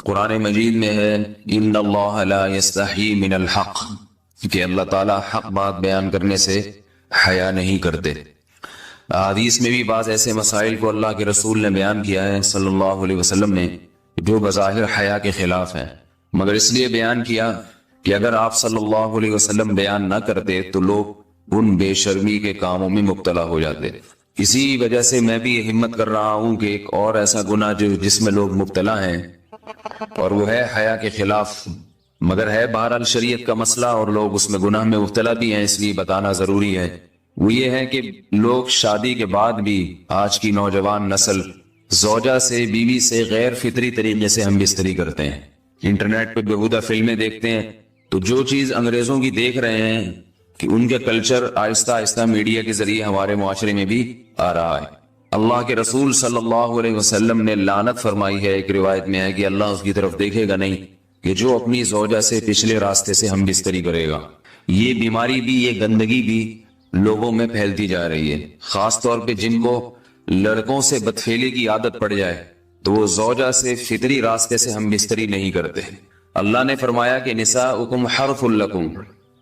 قرآن مجید میں ہے ان اللہ لا یستحی من الحق، کہ اللہ تعالیٰ حق بات بیان کرنے سے حیا نہیں کرتے۔ حدیث میں بھی بعض ایسے مسائل کو اللہ کے رسول نے بیان کیا ہے صلی اللہ علیہ وسلم نے جو بظاہر حیا کے خلاف ہیں، مگر اس لیے بیان کیا کہ اگر آپ صلی اللہ علیہ وسلم بیان نہ کرتے تو لوگ ان بے شرمی کے کاموں میں مبتلا ہو جاتے۔ اسی وجہ سے میں بھی ہمت کر رہا ہوں کہ ایک اور ایسا گناہ جس میں لوگ مبتلا ہیں اور وہ ہے حیا کے خلاف، مگر ہے بہرحال شریعت کا مسئلہ اور لوگ اس میں گناہ میں مبتلا بھی ہیں، اس لیے بتانا ضروری ہے۔ وہ یہ ہے کہ لوگ شادی کے بعد بھی آج کی نوجوان نسل زوجہ سے، بیوی سے غیر فطری طریقے سے ہم بستری کرتے ہیں۔ انٹرنیٹ پہ بیہودہ فلمیں دیکھتے ہیں تو جو چیز انگریزوں کی دیکھ رہے ہیں کہ ان کے کلچر آہستہ آہستہ میڈیا کے ذریعے ہمارے معاشرے میں بھی آ رہا ہے۔ اللہ کے رسول صلی اللہ علیہ وسلم نے لعنت فرمائی ہے، ایک روایت میں ہے کہ اللہ اس کی طرف دیکھے گا نہیں کہ جو اپنی زوجہ سے پچھلے راستے سے ہم بستری کرے گا۔ یہ بیماری بھی، یہ گندگی بھی لوگوں میں پھیلتی جا رہی ہے، خاص طور پہ جن کو لڑکوں سے بدفعلی کی عادت پڑ جائے تو وہ زوجہ سے فطری راستے سے ہم بستری نہیں کرتے۔ اللہ نے فرمایا کہ نساؤکم حرث لکم،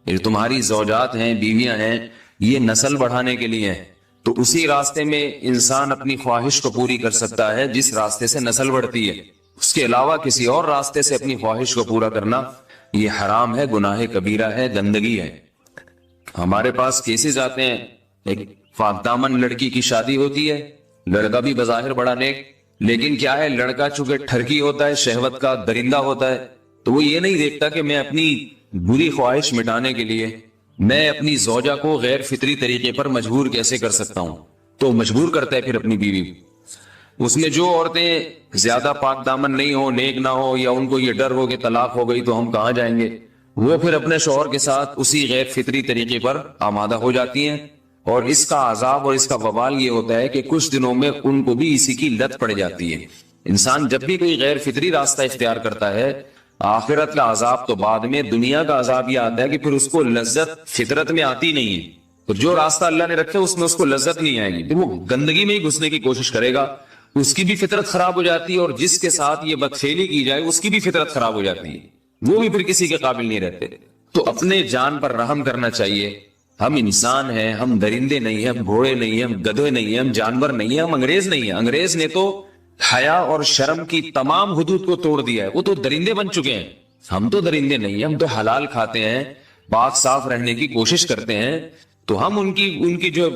یہ تمہاری زوجات ہیں، بیویاں ہیں، یہ نسل بڑھانے کے لیے ہیں، تو اسی راستے میں انسان اپنی خواہش کو پوری کر سکتا ہے جس راستے سے نسل بڑھتی ہے۔ اس کے علاوہ کسی اور راستے سے اپنی خواہش کو پورا کرنا یہ حرام ہے، گناہ کبیرہ ہے، گندگی ہے۔ ہمارے پاس کیسز آتے ہیں، ایک پاک دامن لڑکی کی شادی ہوتی ہے، لڑکا بھی بظاہر بڑا نیک، لیکن کیا ہے، لڑکا چونکہ ٹھرکی ہوتا ہے، شہوت کا درندہ ہوتا ہے، تو وہ یہ نہیں دیکھتا کہ میں اپنی بری خواہش مٹانے کے لیے میں اپنی زوجہ کو غیر فطری طریقے پر مجبور کیسے کر سکتا ہوں، تو مجبور کرتا ہے پھر اپنی بیوی۔ اس میں جو عورتیں زیادہ پاک دامن نہیں ہو، نیک نہ ہو، یا ان کو یہ ڈر ہو کہ طلاق ہو گئی تو ہم کہاں جائیں گے، وہ پھر اپنے شوہر کے ساتھ اسی غیر فطری طریقے پر آمادہ ہو جاتی ہیں، اور اس کا عذاب اور اس کا وبال یہ ہوتا ہے کہ کچھ دنوں میں ان کو بھی اسی کی لت پڑ جاتی ہے۔ انسان جب بھی کوئی غیر فطری راستہ اختیار کرتا ہے، آخرت کا عذاب تو بعد میں، دنیا کا عذاب یہ آتا ہے کہ پھر اس کو لذت فطرت میں آتی نہیں ہے، تو جو راستہ اللہ نے رکھا اس میں اس کو لذت نہیں آئے گی، وہ گندگی میں ہی گھسنے کی کوشش کرے گا، اس کی بھی فطرت خراب ہو جاتی ہے، اور جس کے ساتھ یہ بدفعلی کی جائے اس کی بھی فطرت خراب ہو جاتی ہے، وہ بھی پھر کسی کے قابل نہیں رہتے۔ تو اپنے جان پر رحم کرنا چاہیے۔ ہم انسان ہیں، ہم درندے نہیں ہیں، ہم گھوڑے نہیں ہیں، ہم گدھے نہیں ہیں، ہم جانور نہیں ہیں، ہم انگریز نہیں ہیں۔ انگریز نے تو حیا اور شرم کی تمام حدود کو توڑ دیا ہے، وہ تو درندے بن چکے ہیں۔ ہم تو درندے نہیں ہیں، ہم تو حلال کھاتے ہیں، پاک صاف رہنے کی کوشش کرتے ہیں، تو ہم ان کی جو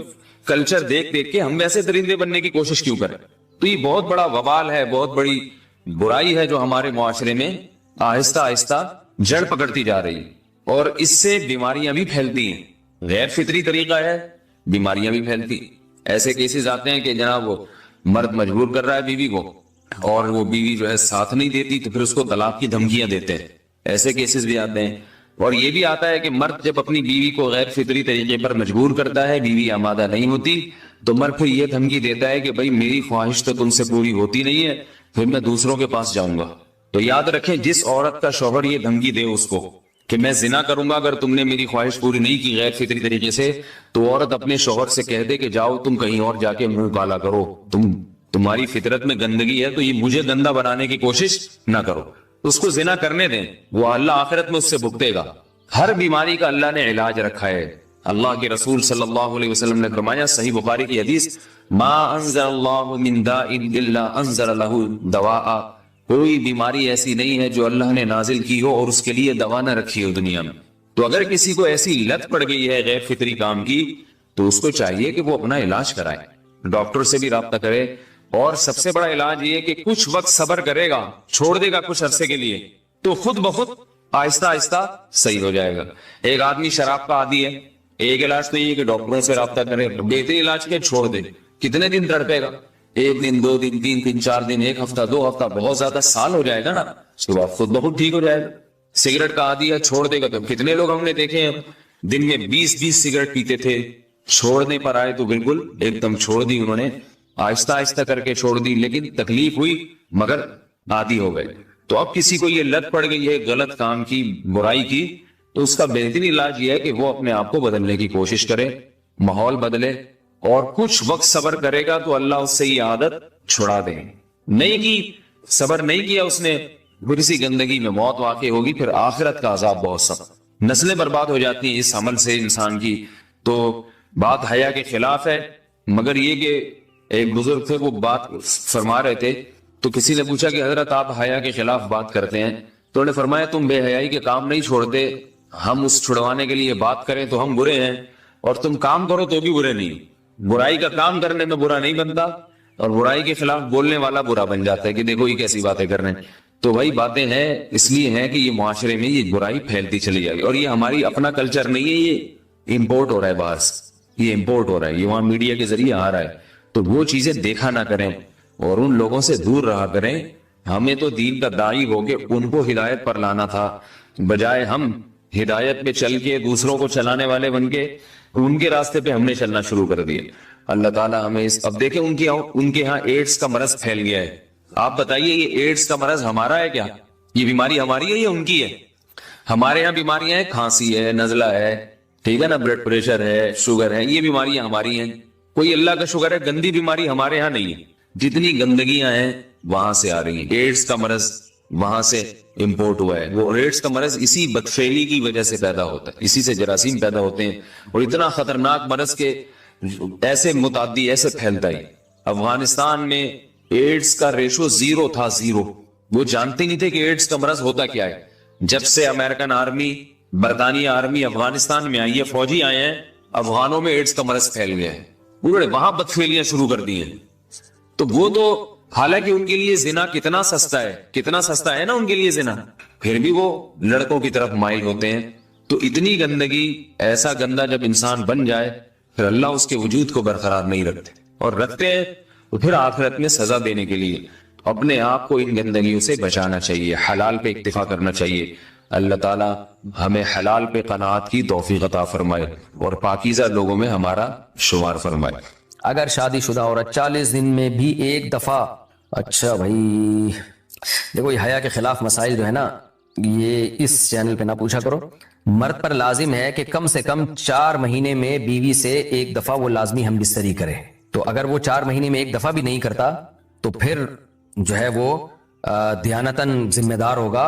کلچر دیکھ کے ہم ویسے درندے بننے کی کوشش کیوں کریں؟ تو یہ بہت بڑا وبال ہے، بہت بڑی برائی ہے جو ہمارے معاشرے میں آہستہ آہستہ جڑ پکڑتی جا رہی ہے، اور اس سے بیماریاں بھی پھیلتی ہیں۔ غیر فطری طریقہ ہے، بیماریاں بھی پھیلتی۔ ایسے کیسز آتے ہیں کہ جناب وہ مرد مجبور کر رہا ہے بیوی کو، اور وہ بیوی جو ہے ساتھ نہیں دیتی تو پھر اس کو طلاق کی دھمکیاں دیتے ہیں، ایسے کیسز بھی آتے ہیں۔ اور یہ بھی آتا ہے کہ مرد جب اپنی بیوی کو غیر فطری طریقے پر مجبور کرتا ہے، بیوی آمادہ نہیں ہوتی، تو مرد پھر یہ دھمکی دیتا ہے کہ بھائی میری خواہش تو تم سے پوری ہوتی نہیں ہے، پھر میں دوسروں کے پاس جاؤں گا۔ تو یاد رکھیں، جس عورت کا شوہر یہ دھمکی دے اس کو کہ میں زنا کروں گا اگر تم نے میری خواہش پوری نہیں کی غیر فطری طریقے سے، تو عورت اپنے شوہر سے کہہ دے کہ جاؤ تم کہیں اور جا کے منہ کالا کرو، تمہاری فطرت میں گندگی ہے تو یہ مجھے گندا بنانے کی کوشش نہ کرو، اس کو زنا کرنے دیں، وہ اللہ آخرت میں اس سے بھگتے گا۔ ہر بیماری کا اللہ نے علاج رکھا ہے۔ اللہ کے رسول صلی اللہ علیہ وسلم نے فرمایا، صحیح بخاری کی حدیث، ما انزل اللہ من داء الا انزل له دواء، کوئی بیماری ایسی نہیں ہے جو اللہ نے نازل کی ہو اور اس کے لیے دوا نہ رکھی ہو دنیا میں۔ تو اگر کسی کو ایسی لت پڑ گئی ہے غیر فطری کام کی، تو اس کو چاہیے کہ وہ اپنا علاج کرائے، ڈاکٹر سے بھی رابطہ کرے، اور سب سے بڑا علاج یہ کہ کچھ وقت صبر کرے گا، چھوڑ دے گا کچھ عرصے کے لیے، تو خود بخود آہستہ آہستہ صحیح ہو جائے گا۔ ایک آدمی شراب کا عادی ہے، ایک علاج تو یہ کہ ڈاکٹروں سے رابطہ کرے، بہترین علاج کے چھوڑ دے، کتنے دن تڑپے گا؟ ایک دن، دو دن، تین دن، چار دن، ایک ہفتہ، دو ہفتہ، بہت زیادہ سال ہو جائے گا نا، اس کے بعد خود بخود ٹھیک ہو جائے گا۔ سگریٹ کا عادی ہے، چھوڑ دے گا، تو کتنے لوگ ہم نے دیکھے ہیں دن میں 20 سگریٹ پیتے تھے، چھوڑنے پر آئے تو بالکل ایک دم چھوڑ دی انہوں نے، آہستہ آہستہ کر کے چھوڑ دی، لیکن تکلیف ہوئی مگر عادی ہو گئے۔ تو اب کسی کو یہ لت پڑ گئی ہے غلط کام کی، برائی کی، تو اس کا بہترین علاج یہ ہے کہ وہ اپنے آپ کو بدلنے کی کوشش کرے، ماحول بدلے، اور کچھ وقت صبر کرے گا تو اللہ اس سے یہ عادت چھڑا دے۔ نہیں کی، صبر نہیں کیا اس نے، پھر اسی گندگی میں موت واقع ہوگی، پھر آخرت کا عذاب بہت سخت، نسلیں برباد ہو جاتی ہیں اس عمل سے انسان کی۔ تو بات حیا کے خلاف ہے، مگر یہ کہ ایک بزرگ تھے وہ بات فرما رہے تھے، تو کسی نے پوچھا کہ حضرت آپ حیا کے خلاف بات کرتے ہیں، تو انہوں نے فرمایا تم بے حیائی کے کام نہیں چھوڑتے، ہم اس چھڑوانے کے لیے بات کریں تو ہم برے ہیں، اور تم کام کرو تو بھی برے نہیں۔ برائی کا کام کرنے میں برا نہیں بنتا، اور برائی کے خلاف بولنے والا برا بن جاتا ہے کہ دیکھو یہ کیسی باتیں کر رہے ہیں۔ تو وہی باتیں ہیں، اس لیے ہیں کہ یہ معاشرے میں یہ برائی پھیلتی چلی جائے گی، اور یہ ہماری اپنا کلچر نہیں ہے، یہ امپورٹ ہو رہا ہے باہر سے، یہ امپورٹ ہو رہا ہے، یہ وہاں میڈیا کے ذریعے آ رہا ہے۔ تو وہ چیزیں دیکھا نہ کریں اور ان لوگوں سے دور رہا کریں۔ ہمیں تو دین کا داعی ہو کے ان کو ہدایت پر لانا تھا، بجائے ہم ہدایت پہ چل کے دوسروں کو چلانے والے بن کے ان کے راستے پہ ہم نے چلنا شروع کر دیا۔ اللہ تعالیٰ ہمیں اب دیکھیں ان کے ہاں ایڈز کا مرض پھیل گیا ہے۔ آپ بتائیے یہ ایڈز کا مرض ہمارا ہے کیا؟ یہ بیماری ہماری ہے یا ان کی ہے؟ ہمارے یہاں بیماریاں ہیں، کھانسی ہے، نزلہ ہے، ٹھیک ہے نا، بلڈ پریشر ہے، شوگر ہے، یہ بیماریاں ہماری ہیں۔ کوئی اللہ کا شکر ہے گندی بیماری ہمارے ہاں نہیں ہے، جتنی گندگیاں ہیں وہاں سے آ رہی ہیں۔ ایڈز کا مرض وہاں سے امپورٹ ہوا ہے، وہ ایڈز کا مرض اسی بدفعلی کی وجہ سے پیدا ہوتا ہے، اسی سے جراثیم پیدا ہوتے ہیں، اور اتنا خطرناک مرض کے ایسے متعدی ایسے پھیلتا ہے۔ افغانستان میں ایڈز کا ریشو 0 تھا، 0۔ وہ جانتے نہیں تھے کہ ایڈز کا مرض ہوتا کیا ہے۔ جب سے امریکن آرمی، برطانیہ آرمی افغانستان میں آئی ہے، فوجی آئے ہیں، افغانوں میں ایڈز کا مرض پھیل گیا ہے، انہوں نے وہاں بدفعلیاں شروع کر دی ہیں۔ تو وہ تو حالانکہ ان کے لیے زنا کتنا سستا ہے، کتنا سستا ہے نا ان کے لیے زنا، پھر بھی وہ لڑکوں کی طرف مائل ہوتے ہیں۔ تو اتنی گندگی، ایسا گندا جب انسان بن جائے پھر اللہ اس کے وجود کو برقرار نہیں رکھتے، اور رکھتے ہیں تو پھر آخرت میں سزا دینے کے لیے اپنے آپ کو ان گندگیوں سے بچانا چاہیے، حلال پہ اکتفا کرنا چاہیے۔ اللہ تعالیٰ ہمیں حلال پہ قناعت کی توفیق عطا فرمائے اور پاکیزہ لوگوں میں ہمارا شمار فرمائے۔ اگر شادی شدہ عورت 40 دن میں بھی ایک دفعہ، اچھا بھائی دیکھو یہ حیا کے خلاف مسائل جو ہے نا، یہ اس چینل پہ نہ پوچھا کرو۔ مرد پر لازم ہے کہ کم سے کم 4 مہینے میں بیوی سے ایک دفعہ وہ لازمی ہم بستری کرے۔ تو اگر وہ 4 مہینے میں ایک دفعہ بھی نہیں کرتا تو پھر جو ہے وہ دیانتاً ذمہ دار ہوگا،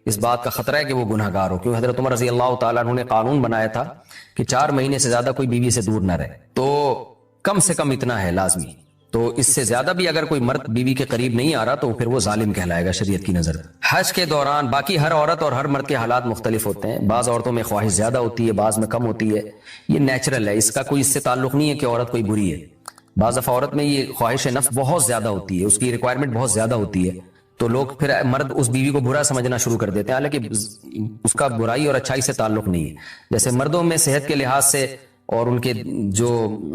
اس بات کا خطرہ ہے کہ وہ گناہ گار ہو، کیونکہ حضرت عمر رضی اللہ تعالیٰ عنہ نے قانون بنایا تھا کہ 4 مہینے سے زیادہ کوئی بیوی سے دور نہ رہے، تو کم سے کم اتنا ہے لازمی۔ تو اس سے زیادہ بھی اگر کوئی مرد بیوی کے قریب نہیں آ رہا تو پھر وہ ظالم کہلائے گا شریعت کی نظر۔ حج کے دوران باقی ہر عورت اور ہر مرد کے حالات مختلف ہوتے ہیں، بعض عورتوں میں خواہش زیادہ ہوتی ہے، بعض میں کم ہوتی ہے، یہ نیچرل ہے، اس کا کوئی اس سے تعلق نہیں ہے کہ عورت کوئی بری ہے۔ بعض دفعہ عورت میں یہ خواہش نفس بہت زیادہ ہوتی ہے، اس کی ریکوائرمنٹ بہت زیادہ ہوتی ہے، تو لوگ پھر مرد اس بیوی کو برا سمجھنا شروع کر دیتے ہیں، حالانکہ اس کا برائی اور اچھائی سے تعلق نہیں ہے۔ جیسے مردوں میں صحت کے لحاظ سے اور ان کے جو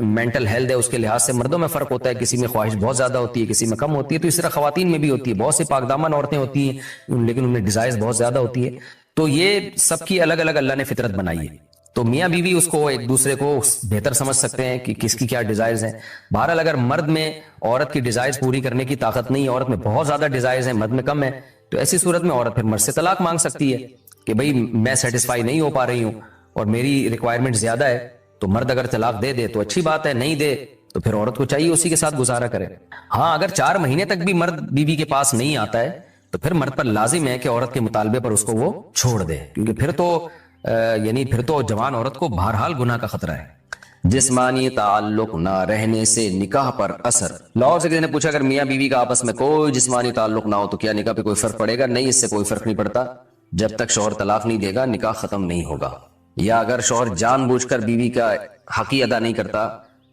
مینٹل ہیلتھ ہے اس کے لحاظ سے مردوں میں فرق ہوتا ہے، کسی میں خواہش بہت زیادہ ہوتی ہے، کسی میں کم ہوتی ہے، تو اس طرح خواتین میں بھی ہوتی ہے۔ بہت سی پاک دامن عورتیں ہوتی ہیں لیکن ان میں ڈیزائرز بہت زیادہ ہوتی ہے، تو یہ سب کی الگ الگ اللہ نے فطرت بنائی ہے، تو میاں بیوی اس کو ایک دوسرے کو بہتر سمجھ سکتے ہیں کہ کس کی کیا ڈیزائرز ہیں۔ بہرحال اگر مرد میں عورت کی ڈیزائرز پوری کرنے کی طاقت نہیں ہے، عورت میں بہت زیادہ ڈیزائرز ہیں، مرد میں کم ہے، تو ایسی صورت میں عورت پھر مرد سے طلاق مانگ سکتی ہے کہ بھئی میں سیٹسفائی نہیں ہو پا رہی ہوں اور میری ریکوائرمنٹ زیادہ ہے۔ تو مرد اگر طلاق دے دے تو اچھی بات ہے، نہیں دے تو پھر عورت کو چاہیے اسی کے ساتھ گزارا کرے۔ ہاں اگر 4 مہینے تک بھی مرد بیوی کے پاس نہیں آتا ہے تو پھر مرد پر لازم ہے کہ عورت کے مطالبے پر اس کو وہ چھوڑ دے، کیونکہ پھر تو جوان عورت کو بہرحال گناہ کا خطرہ ہے۔ جسمانی تعلق نہ رہنے سے نکاح پر اثر۔ لاہور سے کسی نے پوچھا اگر میاں بیوی کا آپس میں کوئی جسمانی تعلق نہ ہو تو کیا نکاح پہ کوئی فرق پڑے گا؟ نہیں، اس سے کوئی فرق نہیں پڑتا، جب تک شوہر طلاق نہیں دے گا نکاح ختم نہیں ہوگا۔ یا اگر شوہر جان بوجھ کر بیوی کا حق ہی ادا نہیں کرتا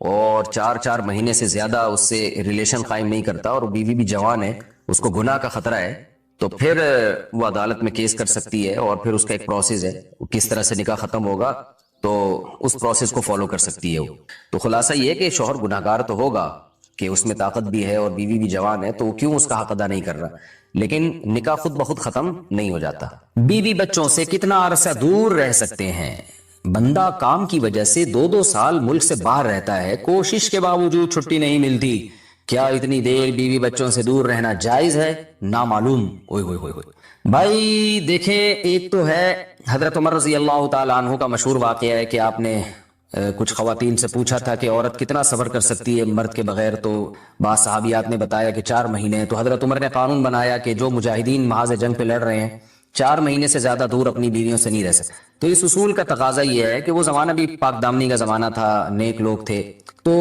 اور 4 مہینے سے زیادہ اس سے ریلیشن قائم نہیں کرتا اور بیوی بھی جوان ہے، اس کو گناہ کا خطرہ ہے، تو پھر وہ عدالت میں کیس کر سکتی ہے، اور پھر اس کا ایک پروسیس ہے، کس طرح سے نکاح ختم ہوگا تو اس پروسیس کو فالو کر سکتی ہے وہ۔ تو خلاصہ یہ ہے کہ شوہر گناہگار تو ہوگا کہ اس میں طاقت بھی ہے اور بیوی بھی جوان ہے، تو وہ کیوں اس کا حق ادا نہیں کر رہا، لیکن نکاح خود بخود ختم نہیں ہو جاتا۔ بیوی بچوں سے کتنا عرصہ دور رہ سکتے ہیں؟ بندہ کام کی وجہ سے 2 سال ملک سے باہر رہتا ہے، کوشش کے باوجود چھٹی نہیں ملتی، کیا اتنی دیر بیوی بچوں سے دور رہنا جائز ہے؟ نامعلوم۔ بھائی دیکھیں، ایک تو ہے حضرت عمر رضی اللہ تعالیٰ عنہ کا مشہور واقعہ ہے کہ آپ نے کچھ خواتین سے پوچھا تھا کہ عورت کتنا صبر کر سکتی ہے مرد کے بغیر، تو بعض صحابیات نے بتایا کہ 4 مہینے. تو حضرت عمر نے قانون بنایا کہ جو مجاہدین محاذ جنگ پہ لڑ رہے ہیں 4 مہینے سے زیادہ دور اپنی بیویوں سے نہیں رہ سکتے. تو اس اصول کا تقاضا یہ ہے کہ وہ زمانہ بھی پاک دامنی کا زمانہ تھا، نیک لوگ تھے، تو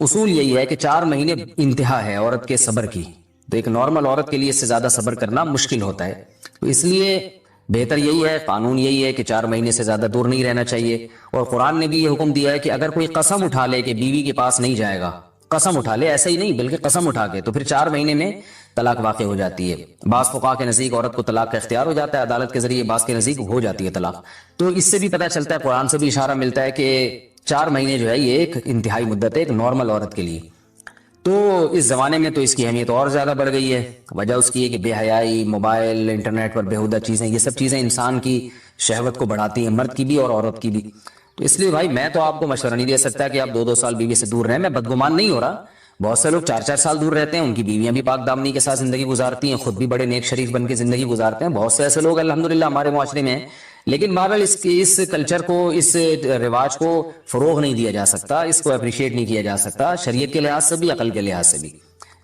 اصول یہی ہے کہ 4 مہینے انتہا ہے عورت کے صبر کی. تو ایک نارمل عورت کے لیے اس سے زیادہ صبر کرنا مشکل ہوتا ہے. تو اس لیے بہتر یہی ہے، قانون یہی ہے کہ 4 مہینے سے زیادہ دور نہیں رہنا چاہیے. اور قرآن نے بھی یہ حکم دیا ہے کہ اگر کوئی قسم اٹھا لے کہ بیوی کے پاس نہیں جائے گا، قسم اٹھا لے، ایسا ہی نہیں بلکہ قسم اٹھا کے، تو پھر 4 مہینے میں طلاق واقع ہو جاتی ہے. بعض فقہا کے نزدیک عورت کو طلاق کا اختیار ہو جاتا ہے عدالت کے ذریعے، بعض کے نزدیک ہو جاتی ہے طلاق. تو اس سے بھی پتہ چلتا ہے، قرآن سے بھی اشارہ ملتا ہے کہ 4 مہینے جو ہے یہ ایک انتہائی مدت ہے ایک نارمل عورت کے لیے. تو اس زمانے میں تو اس کی اہمیت اور زیادہ بڑھ گئی ہے. وجہ اس کی ہے کہ بے حیائی، موبائل، انٹرنیٹ پر بیہودہ چیزیں، یہ سب چیزیں انسان کی شہوت کو بڑھاتی ہیں، مرد کی بھی اور عورت کی بھی. تو اس لیے بھائی میں تو آپ کو مشورہ نہیں دے سکتا کہ آپ 2 سال بیوی سے دور رہیں. میں بدگمان نہیں ہو رہا، بہت سے لوگ 4 سال دور رہتے ہیں، ان کی بیویاں بھی پاک دامنی کے ساتھ زندگی گزارتی ہیں، خود بھی بڑے نیک شریف بن کے زندگی گزارتے ہیں. بہت سے ایسے لوگ الحمدللہ ہمارے معاشرے میں ہیں. لیکن بہرحال اس کلچر کو، اس رواج کو فروغ نہیں دیا جا سکتا، اس کو اپریشیٹ نہیں کیا جا سکتا شریعت کے لحاظ سے بھی، عقل کے لحاظ سے بھی.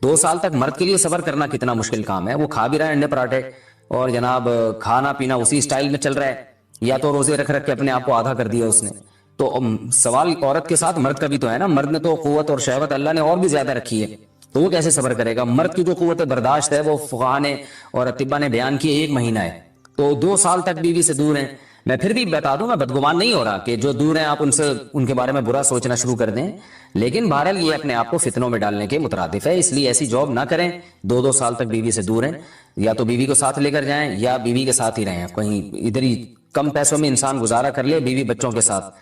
2 سال تک مرد کے لیے صبر کرنا کتنا مشکل کام ہے. وہ کھا بھی رہا ہے انڈے پراٹھے اور جناب کھانا پینا اسی سٹائل میں چل رہا ہے، یا تو روزے رکھ کے اپنے آپ کو آدھا کر دیا اس نے. تو سوال عورت کے ساتھ مرد کا بھی تو ہے نا. مرد نے تو قوت اور شہوت اللہ نے اور بھی زیادہ رکھی ہے، تو وہ کیسے صبر کرے گا؟ مرد کی جو قوت برداشت ہے وہ فقہا نے اور اطباء نے بیان کی 1 مہینہ ہے. تو 2 سال تک بیوی سے دور ہیں. میں پھر بھی بتا دوں، میں بدگمان نہیں ہو رہا کہ جو دور ہیں آپ ان کے بارے میں برا سوچنا شروع کر دیں، لیکن بہرحال یہ اپنے آپ کو فتنوں میں ڈالنے کے مترادف ہے. اس لیے ایسی جاب نہ کریں. 2 سال تک بیوی سے دور ہیں، یا تو بیوی کو ساتھ لے کر جائیں یا بیوی کے ساتھ ہی رہیں. کہیں ادھر ہی کم پیسوں میں انسان گزارا کر لے بیوی بچوں کے ساتھ.